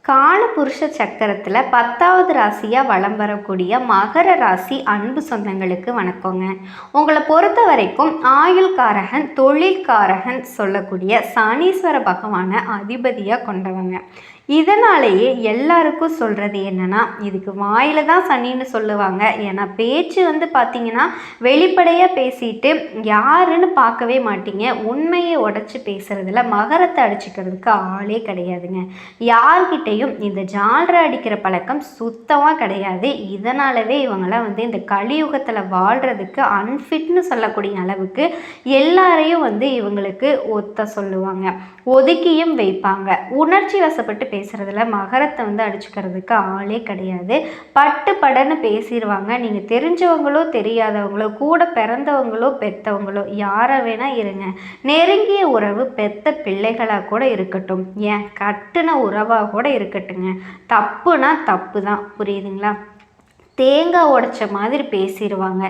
காலபுருஷ சக்கரத்தில் 10வது ராசியாக வலம் வரக்கூடிய மகர ராசி அன்பு சொந்தங்களுக்கு வணக்கங்க. உங்களை பொறுத்த வரைக்கும் ஆயுள்காரகன் தொழில்காரகன் சொல்லக்கூடிய சனீஸ்வர பகவானை அதிபதியாக கொண்டவங்க. இதனாலேயே எல்லாருக்கும் சொல்கிறது என்னென்னா, இதுக்கு வாயில் தான் சனின்னு சொல்லுவாங்க. ஏன்னா பேச்சு பார்த்திங்கன்னா வெளிப்படையாக பேசிட்டு யாருன்னு பார்க்கவே மாட்டீங்க. உண்மையை உடச்சி பேசுகிறதுல மகரத்தை அடிச்சுக்கிறதுக்கு ஆளே கிடையாதுங்க. யார்கிட்டையும் இந்த ஜால்ரை அடிக்கிற பழக்கம் சுத்தமாக கிடையாது. இதனாலவே இவங்களாம் இந்த கலியுகத்தில் வாழ்கிறதுக்கு அன்ஃபிட்னு சொல்லக்கூடிய அளவுக்கு எல்லாரையும் இவங்களுக்கு ஒத்த சொல்லுவாங்க, ஒதுக்கியும் வைப்பாங்க. உணர்ச்சி வசப்பட்டு பேசுகிறதுல மகரத்தை அடிச்சுக்கிறதுக்கு ஆளே கிடையாது. பட்டு படன்னு பேசிடுவாங்க. நீங்கள் தெரிஞ்சவங்களோ தெரியாதவங்களோ கூட பிறந்தவங்களோ பெற்றவங்களோ யாரை வேணால் இருங்க, நெருங்கிய உறவு பெத்த பிள்ளைகளாக கூட இருக்கட்டும், ஏன் கட்டுன உறவாக கூட இருக்கட்டுங்க, தப்புனா தப்பு தான். புரியுதுங்களா? தேங்காய் உடைச்ச மாதிரி பேசிடுவாங்க.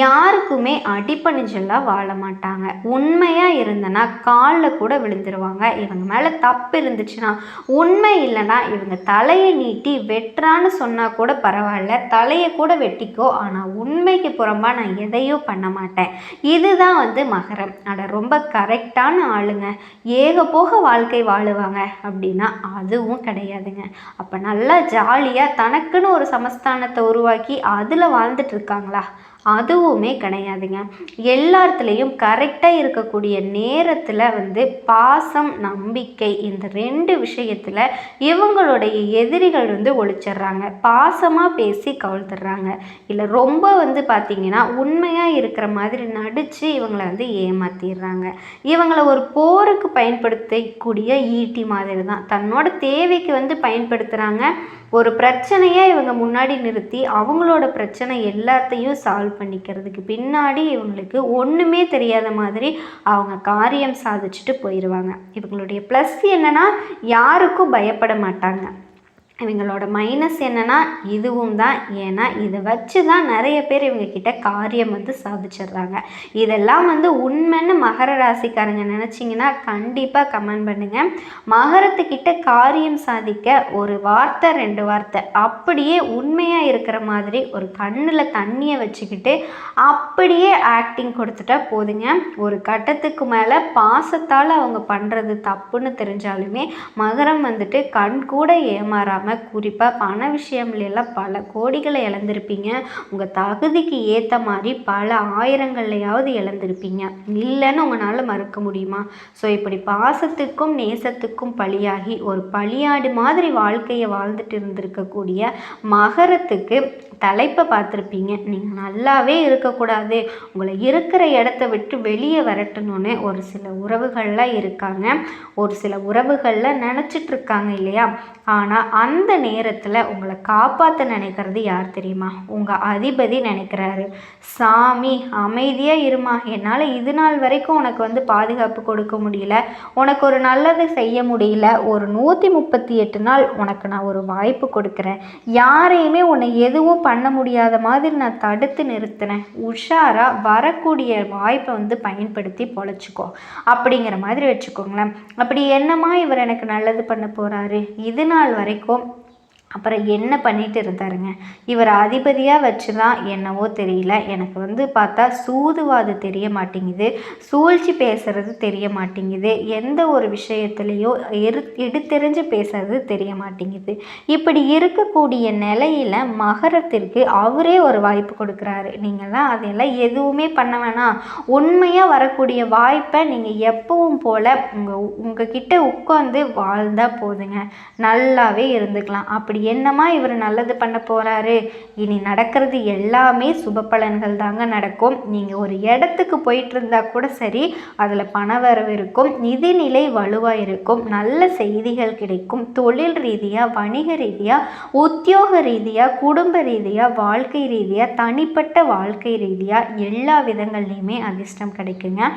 யாருக்குமே அடிப்பணிஞ்செல்லாம் வாழ மாட்டாங்க. உண்மையாக இருந்தனா காலில் கூட விழுந்துருவாங்க. இவங்க மேலே தப்பு இருந்துச்சுன்னா, உண்மை இல்லைன்னா இவங்க தலையை நீட்டி வெட்டுறான்னு சொன்னால் கூட பரவாயில்ல, தலையை கூட வெட்டிக்கோ, ஆனால் உண்மைக்கு புறம்பா நான் எதையும் பண்ண மாட்டேன். இதுதான் மகரம். ரொம்ப கரெக்டான ஆளுங்க. ஏக போக வாழ்க்கை வாழுவாங்க அப்படின்னா அதுவும் கிடையாதுங்க. அப்போ நல்லா ஜாலியாக தனக்குன்னு ஒரு சமஸ்தானத்தை உருவாக்கி அதில் வாழ்ந்துட்டு இருக்காங்களா? அதுவுமே கிடையாதுங்க. எல்லாத்துலேயும் கரெக்டாக இருக்கக்கூடிய நேரத்தில் பாசம் நம்பிக்கை இந்த 2 விஷயத்தில் இவங்களுடைய எதிரிகள் ஒழிச்சிடுறாங்க. பாசமாக பேசி கவுழ்த்துடுறாங்க. இல்லை ரொம்ப பார்த்திங்கன்னா உண்மையாக இருக்கிற மாதிரி நடித்து இவங்களை ஏமாற்றிடுறாங்க. இவங்களை ஒரு போருக்கு பயன்படுத்தக்கூடிய ஈட்டி மாதிரி தான். தன்னோட தேவைக்கு பயன்படுத்துகிறாங்க. ஒரு பிரச்சனையை இவங்க முன்னாடி நிறுத்தி அவங்களோட பிரச்சனை எல்லாத்தையும் சால்வ் பண்ணிக்கிறதுக்கு பின்னாடி இவங்களுக்கு ஒன்றுமே தெரியாத மாதிரி அவங்க காரியம் சாதிச்சுட்டு போயிடுவாங்க. இவங்களுடைய ப்ளஸ் என்னன்னா, யாருக்கும் பயப்பட மாட்டாங்க. இவங்களோட மைனஸ் என்னென்னா இதுவும் தான். ஏன்னா இதை வச்சு தான் நிறைய பேர் இவங்கக்கிட்ட காரியம் சாதிச்சிடுறாங்க. இதெல்லாம் உண்மைன்னு மகர ராசிக்காரங்க நினச்சிங்கன்னா கண்டிப்பாக கமெண்ட் பண்ணுங்கள். மகரத்துக்கிட்ட காரியம் சாதிக்க ஒரு வார்த்தை 2 வார்த்தை அப்படியே உண்மையாக இருக்கிற மாதிரி ஒரு கண்ணில் தண்ணியை வச்சுக்கிட்டு அப்படியே ஆக்டிங் கொடுத்துட்டா போதுங்க. ஒரு கட்டத்துக்கு மேலே பாசத்தால் அவங்க பண்ணுறது தப்புன்னு தெரிஞ்சாலுமே மகரம் கண் கூட ஏமாறாமல், குறிப்பாக பண விஷயம்லாம் பல கோடிகளை இழந்திருப்பீங்க. உங்கள் தகுதிக்கு ஏற்ற மாதிரி பல ஆயிரங்கள்லையாவது இழந்திருப்பீங்க. இல்லைன்னு உங்களால் மறுக்க முடியுமா? ஸோ இப்படி பாசத்துக்கும் நேசத்துக்கும் பலியாகி ஒரு பலியாடு மாதிரி வாழ்க்கையை வாழ்ந்துட்டு இருந்திருக்கக்கூடிய மகரத்துக்கு தலைப்பை பார்த்துருப்பீங்க. நீங்கள் நல்லாவே இருக்கக்கூடாது, உங்களை இருக்கிற இடத்த விட்டு வெளியே வரட்டணும்னு ஒரு சில உறவுகள்லாம் இருக்காங்க. ஒரு சில உறவுகளில் நினச்சிட்டு இருக்காங்க இல்லையா? ஆனால் அந்த நேரத்தில் உங்களை காப்பாற்ற நினைக்கிறது யார் தெரியுமா? உங்கள் அதிபதி நினைக்கிறாரு. சாமி அமைதியாக இருமா, என்னால் இது நாள் வரைக்கும் உனக்கு பாதுகாப்பு கொடுக்க முடியல, உனக்கு ஒரு நல்லது செய்ய முடியல, ஒரு 138 நாள் உனக்கு நான் ஒரு வாய்ப்பு கொடுக்குறேன், யாரையுமே உன்னை எதுவும் பண்ண முடியாத மாதிரி நான் தடுத்து நிறுத்தினேன், உஷாராக வரக்கூடிய வாய்ப்பை பயன்படுத்தி பொழைச்சிக்கோ அப்படிங்கிற மாதிரி வச்சுக்கோங்களேன். அப்படி என்னமா இவர் எனக்கு நல்லது பண்ண போகிறாரு? இது நாள் வரைக்கும் அப்புறம் என்ன பண்ணிட்டு இருந்தாருங்க? இவர் அதிபதியாக வச்சு தான் என்னவோ தெரியல, எனக்கு பார்த்தா சூதுவாது தெரிய மாட்டேங்குது, சூழ்ச்சி பேசுறது தெரிய மாட்டேங்குது, எந்த ஒரு விஷயத்துலேயோ எடுத்தெறிஞ்சு பேசுறது தெரிய மாட்டேங்குது. இப்படி இருக்கக்கூடிய நிலையில் மகரத்திற்கு அவரே ஒரு வாய்ப்பு கொடுக்குறாரு. நீங்கள் தான் அதெல்லாம் எதுவுமே பண்ண வேணாம், உண்மையாக வரக்கூடிய வாய்ப்பை நீங்கள் எப்பவும் போல் உங்ககிட்ட உட்காந்து வாழ்ந்தால் போதுங்க, நல்லாவே இருந்துக்கலாம். அப்படி என்னமா இவர் நல்லது பண்ண போகிறாரு? இனி நடக்கிறது எல்லாமே சுப பலன்கள் தாங்க நடக்கும். நீங்கள் ஒரு இடத்துக்கு போயிட்டு இருந்தால் கூட சரி, அதில் பணவரவு இருக்கும், நிதிநிலை வலுவாக இருக்கும், நல்ல செய்திகள் கிடைக்கும், தொழில் ரீதியாக, வணிக ரீதியாக, உத்தியோக ரீதியாக, குடும்ப ரீதியாக, வாழ்க்கை ரீதியாக, தனிப்பட்ட வாழ்க்கை ரீதியாக எல்லா விதங்கள்லையுமே அதிர்ஷ்டம் கிடைக்குங்க.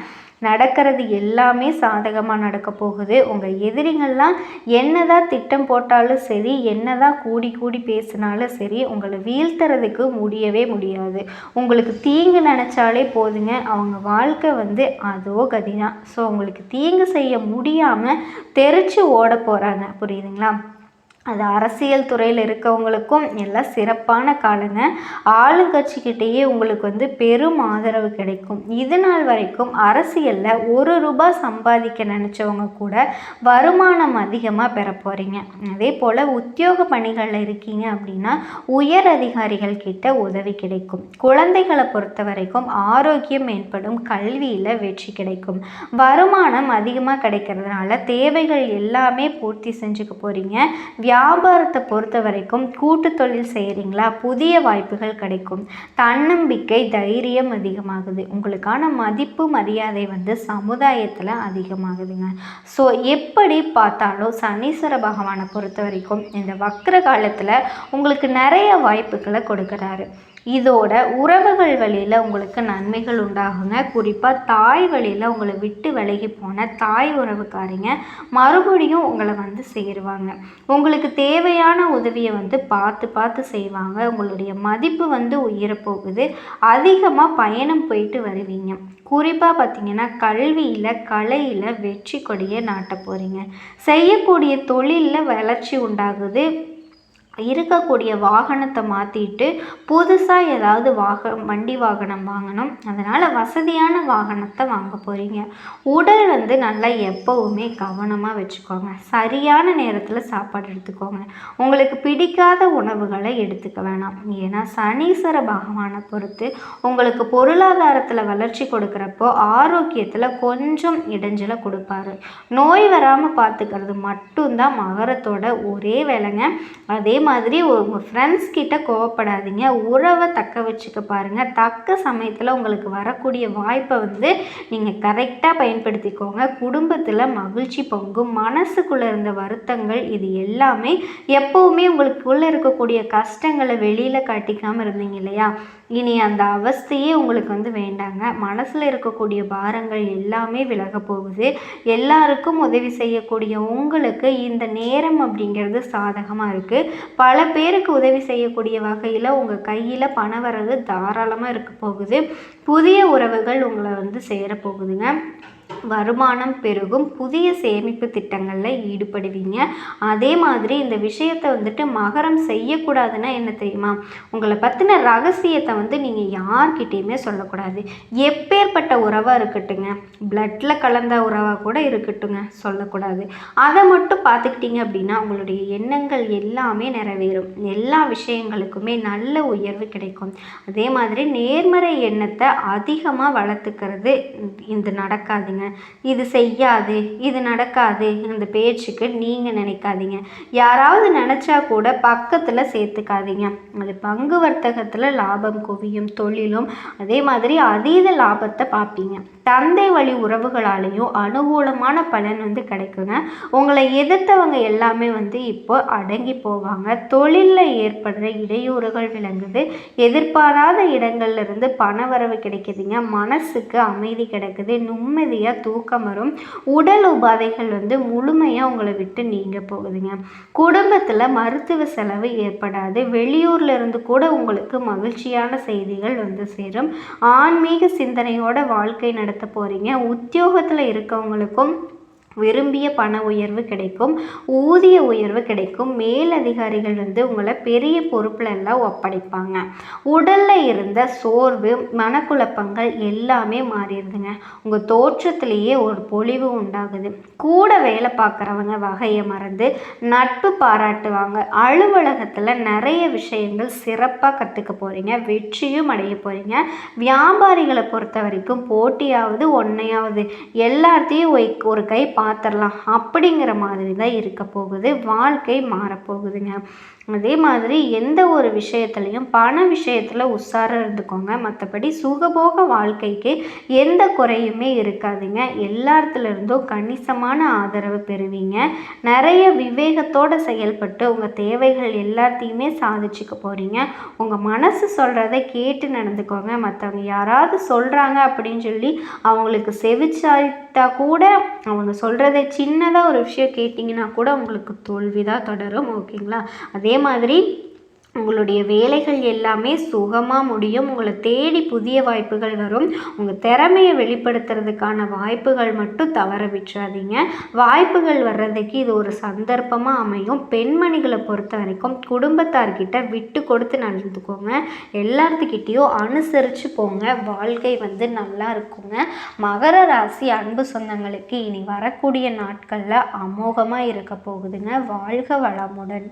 நடக்கிறது எல்லாமே சாதகமாக நடக்க போகுது. உங்கள் எதிரிகள்லாம் என்னதான் திட்டம் போட்டாலும் சரி, என்னதான் கூடி கூடி பேசினாலும் சரி, உங்களை வீழ்த்துறதுக்கு முடியவே முடியாது. உங்களுக்கு தீங்கு நினச்சாலே போதுங்க, அவங்க வாழ்க்கை அதோ கதிதான். ஸோ உங்களுக்கு தீங்கு செய்ய முடியாமல் தெரிச்சு ஓட போகிறாங்க. புரியுதுங்களா? அது அரசியல் துறையில் இருக்கவங்களுக்கும் எல்லாம் சிறப்பான காலங்க. ஆளுங்கட்சிக்கிட்டேயே உங்களுக்கு பெரும் ஆதரவு கிடைக்கும். இது நாள் வரைக்கும் அரசியலில் ₹1 சம்பாதிக்க நினச்சவங்க கூட வருமானம் அதிகமாக பெற போகிறீங்க. அதே போல் உத்தியோக பணிகளில் இருக்கீங்க அப்படின்னா உயர் அதிகாரிகள் கிட்ட உதவி கிடைக்கும். குழந்தைகளை பொறுத்த வரைக்கும் ஆரோக்கியம் மேம்படும். கல்வியில் வெற்றி கிடைக்கும். வருமானம் அதிகமாக கிடைக்கிறதுனால தேவைகள் எல்லாமே பூர்த்தி செஞ்சுக்க போகிறீங்க. வியாபாரத்தை பொறுத்த வரைக்கும் கூட்டு தொழில் செய்கிறீங்களா, புதிய வாய்ப்புகள் கிடைக்கும். தன்னம்பிக்கை தைரியம் அதிகமாகுது. உங்களுக்கான மதிப்பு மரியாதை சமுதாயத்தில் அதிகமாகுதுங்க. ஸோ எப்படி பார்த்தாலும் சனீஸ்வர பகவானை பொறுத்த வரைக்கும் இந்த வக்ர காலத்தில் உங்களுக்கு நிறைய வாய்ப்புகளை கொடுக்குறாரு. இதோட உறவுகள் வழியில் உங்களுக்கு நன்மைகள் உண்டாகுங்க. குறிப்பாக தாய் வழியில் உங்களை விட்டு விலகி போன தாய் உறவுக்காரிங்க மறுபடியும் உங்களை சேருவாங்க. உங்களுக்கு தேவையான உதவியை பார்த்து பார்த்து செய்வாங்க. உங்களுடைய மதிப்பு உயரப்போகுது. அதிகமாக பயணம் போயிட்டு வருவீங்க. குறிப்பாக பார்த்தீங்கன்னா கல்வியில் கலையில் வெற்றி கொடியை நாட்ட போகிறீங்க. செய்யக்கூடிய தொழிலில் வளர்ச்சி உண்டாகுது. இருக்கக்கூடிய வாகனத்தை மாற்றிட்டு புதுசாக ஏதாவது வண்டி வாகனம் வாங்கணும். அதனால் வசதியான வாகனத்தை வாங்க போகிறீங்க. உடல் நல்லா எப்போவுமே கவனமாக வச்சுக்கோங்க. சரியான நேரத்தில் சாப்பாடு எடுத்துக்கோங்க. உங்களுக்கு பிடிக்காத உணவுகளை எடுத்துக்க வேணாம். ஏன்னா சனீஸ்வர பகவானை பொறுத்து உங்களுக்கு பொருளாதாரத்தில் வளர்ச்சி கொடுக்குறப்போ ஆரோக்கியத்தில் கொஞ்சம் இடைஞ்சலை கொடுப்பாரு. நோய் வராமல் பார்த்துக்கிறது மட்டும்தான் மகரத்தோட ஒரே வேலைங்க. அதே மாதிரி உங்கள் ஃப்ரெண்ட்ஸ் கிட்ட கோவப்படாதீங்க. உறவை தக்க வச்சுக்க பாருங்கள். தக்க சமயத்தில் உங்களுக்கு வரக்கூடிய வாய்ப்பை நீங்கள் கரெக்டாக பயன்படுத்திக்கோங்க. குடும்பத்தில் மகிழ்ச்சி பொங்கும். மனசுக்குள்ளே இருந்த வருத்தங்கள் இது எல்லாமே எப்போவுமே உங்களுக்குள்ளே இருக்கக்கூடிய கஷ்டங்களை வெளியில் காட்டிக்காமல் இருந்தீங்க இல்லையா, இனி அந்த அவஸ்தையே உங்களுக்கு வேண்டாங்க. மனசில் இருக்கக்கூடிய பாரங்கள் எல்லாமே விலக போகுது. எல்லாருக்கும் உதவி செய்யக்கூடிய உங்களுக்கு இந்த நேரம் அப்படிங்கிறது சாதகமாக இருக்குது. பல பேருக்கு உதவி செய்யக்கூடிய வகையில் உங்கள் கையில் பண வரது தாராளமாக இருக்க போகுது. புதிய உறவுகள் உங்களை சேரப்போகுதுங்க. வருமானம் பெருகும். புதிய சேமிப்பு திட்டங்களில் ஈடுபடுவீங்க. அதே மாதிரி இந்த விஷயத்தை மகரம் செய்யக்கூடாதுன்னா என்ன தெரியுமா, உங்களை பற்றின ரகசியத்தை நீங்கள் யார்கிட்டையுமே சொல்லக்கூடாது. எப்பேற்பட்ட உறவாக இருக்கட்டுங்க, பிளட்டில் கலந்த உறவாக கூட இருக்கட்டுங்க, சொல்லக்கூடாது. அதை மட்டும் பார்த்துக்கிட்டீங்க அப்படின்னா உங்களுடைய எண்ணங்கள் எல்லாமே நிறைவேறும். எல்லா விஷயங்களுக்குமே நல்ல உயர்வு கிடைக்கும். அதே மாதிரி நேர்மறை எண்ணத்தை அதிகமாக வளர்த்துக்கிறது இந்த நடக்காதுங்க. இது செய்யாது, இது நடக்காது, இந்த பேச்சுக்கு நீங்கள் நினைக்காதீங்க. யாராவது நினச்சா கூட பக்கத்தில் சேர்த்துக்காதீங்க. அது பங்கு வர்த்தகத்தில் லாபம் குவியும். தொழிலும் அதே மாதிரி அதீத லாபத்தை பார்ப்பீங்க. தந்தை வழி உறவுகளாலேயும் அனுகூலமான பலன் கிடைக்குங்க. உங்களை எதிர்த்தவங்க எல்லாமே இப்போ அடங்கி போவாங்க. தொழிலில் ஏற்படுற இடையூறுகள் விளங்குது. எதிர்பாராத இடங்கள்ல இருந்து பண வரவு கிடைக்குதுங்க. மனசுக்கு அமைதி கிடைக்குது. நிம்மதியாக தூக்கம் வரும். உடல் உபாதைகள் முழுமையாக உங்களை விட்டு நீங்க போகுதுங்க. குடும்பத்தில் மருத்துவ செலவு ஏற்படாது. வெளியூர்ல இருந்து கூட உங்களுக்கு மகிழ்ச்சியான செய்திகள் சேரும். ஆன்மீக சிந்தனையோட வாழ்க்கை நடத்த போறீங்க. உத்தியோகத்தில் இருக்கவங்களுக்கும் விரும்பிய பண உயர்வு கிடைக்கும். ஊதிய உயர்வு கிடைக்கும். மேலதிகாரிகள் உங்களை பெரிய பொறுப்புல எல்லாம் ஒப்படைப்பாங்க. உடலில் இருந்த சோர்வு மனக்குழப்பங்கள் எல்லாமே மாறிடுதுங்க. உங்கள் தோற்றத்திலேயே ஒரு பொலிவு உண்டாகுது. கூட வேலை பார்க்குறவங்க வகையை மறந்து நட்பு பாராட்டுவாங்க. அலுவலகத்தில் நிறைய விஷயங்கள் சிறப்பாக கற்றுக்க போகிறீங்க. வெற்றியும் அடைய போகிறீங்க. வியாபாரிகளை பொறுத்த வரைக்கும் போட்டியாவது ஒன்றையாவது எல்லாத்தையும் ஒரு கை பார்த்துடலாம் அப்படிங்கிற மாதிரி தான் இருக்க போகுது. வாழ்க்கை மாறப்போகுதுங்க. அதே மாதிரி எந்த ஒரு விஷயத்துலையும் பண விஷயத்தில் உஷாராக இருந்துக்கோங்க. மற்றபடி சுகபோக வாழ்க்கைக்கு எந்த குறையுமே இருக்காதுங்க. எல்லாத்துலேருந்தும் கணிசமான ஆதரவு பெறுவீங்க. நிறைய விவேகத்தோடு செயல்பட்டு உங்கள் தேவைகள் எல்லாத்தையுமே சாதிச்சுக்க போகிறீங்க. உங்கள் மனசு சொல்கிறத கேட்டு நடந்துக்கோங்க. மற்றவங்க யாராவது சொல்கிறாங்க அப்படின்னு சொல்லி அவங்களுக்கு செவிச்சாய்த்தா கூட அவங்க சொல்கிறத சின்னதாக ஒரு விஷயம் கேட்டிங்கன்னா கூட உங்களுக்கு தோல்வி தான் தொடரும். ஓகேங்களா? அதே மாதிரி உங்களுடைய வேலைகள் எல்லாமே சுகமாக முடியும். உங்களை தேடி புதிய வாய்ப்புகள் வரும். உங்கள் திறமையை வெளிப்படுத்துறதுக்கான வாய்ப்புகள் மட்டும் தவற விட்டுறாதீங்க. வாய்ப்புகள் வர்றதுக்கு இது ஒரு சந்தர்ப்பமாக அமையும். பெண்மணிகளை பொறுத்த வரைக்கும் குடும்பத்தார்கிட்ட விட்டு கொடுத்து நடந்துக்கோங்க. எல்லாத்துக்கிட்டேயும் அனுசரித்து போங்க. வாழ்க்கை நல்லா இருக்குங்க. மகர ராசி அன்பு சொந்தங்களுக்கு இனி வரக்கூடிய நாட்களில் அமோகமாக இருக்க போகுதுங்க. வாழ்க வளமுடன்.